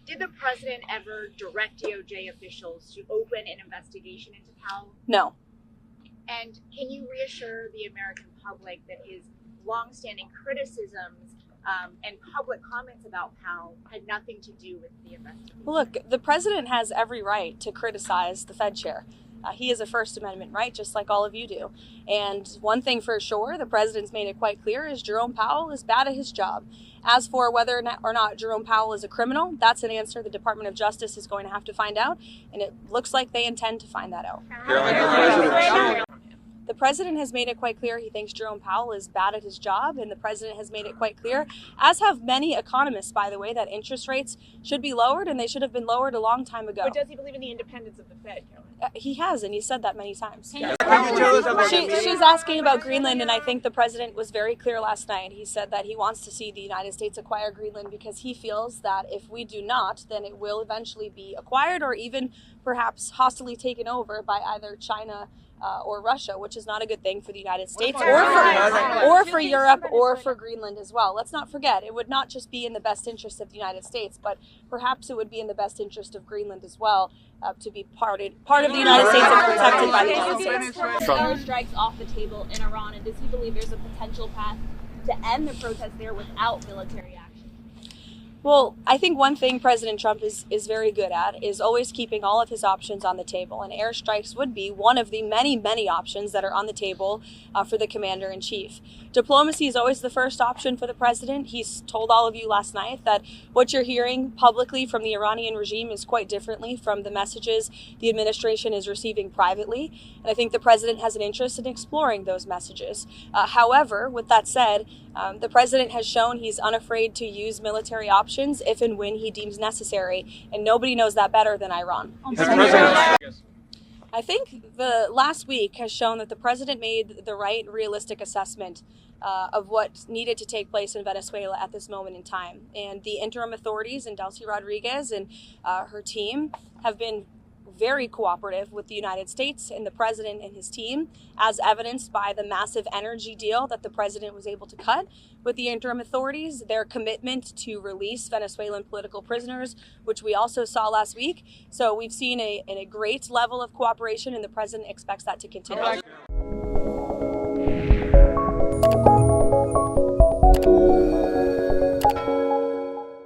Did the president ever direct DOJ officials to open an investigation into Powell? No. And can you reassure the American public that his longstanding criticisms and public comments about Powell had nothing to do with the investigation? Look, the president has every right to criticize the Fed chair. He has a First Amendment right, just like all of you do. And one thing for sure, the president's made it quite clear, is Jerome Powell is bad at his job. As for whether or not Jerome Powell is a criminal, that's an answer the Department of Justice is going to have to find out, and it looks like they intend to find that out. The president has made it quite clear he thinks Jerome Powell is bad at his job, and the president has made it quite clear, as have many economists, by the way, that interest rates should be lowered, and they should have been lowered a long time ago. But does he believe in the independence of the Fed, Karoline? He has, and he said that many times. She's asking about Greenland, and I think the president was very clear last night. He said that he wants to see the United States acquire Greenland because he feels that if we do not, then it will eventually be acquired or even perhaps hostily taken over by either China or Russia, which is not a good thing for the United States or for Europe or for Greenland as well. Let's not forget, it would not just be in the best interest of the United States, but perhaps it would be in the best interest of Greenland as well, to be part of the United States and protected by the United States. Air strikes off the table in Iran, and does he believe there's a potential path to end the protest there without military action? Well, I think one thing President Trump is very good at is always keeping all of his options on the table, and airstrikes would be one of the many, many options that are on the table for the commander-in-chief. Diplomacy is always the first option for the president. He's told all of you last night that what you're hearing publicly from the Iranian regime is quite differently from the messages the administration is receiving privately, and I think the president has an interest in exploring those messages. However, with that said, the president has shown he's unafraid to use military options if and when he deems necessary, and nobody knows that better than Iran. I think the last week has shown that the president made the right, realistic assessment of what needed to take place in Venezuela at this moment in time. And the interim authorities and Delcy Rodriguez and her team have been very cooperative with the United States and the president and his team, as evidenced by the massive energy deal that the president was able to cut with the interim authorities, their commitment to release Venezuelan political prisoners, which we also saw last week. So we've seen a great level of cooperation, and the president expects that to continue.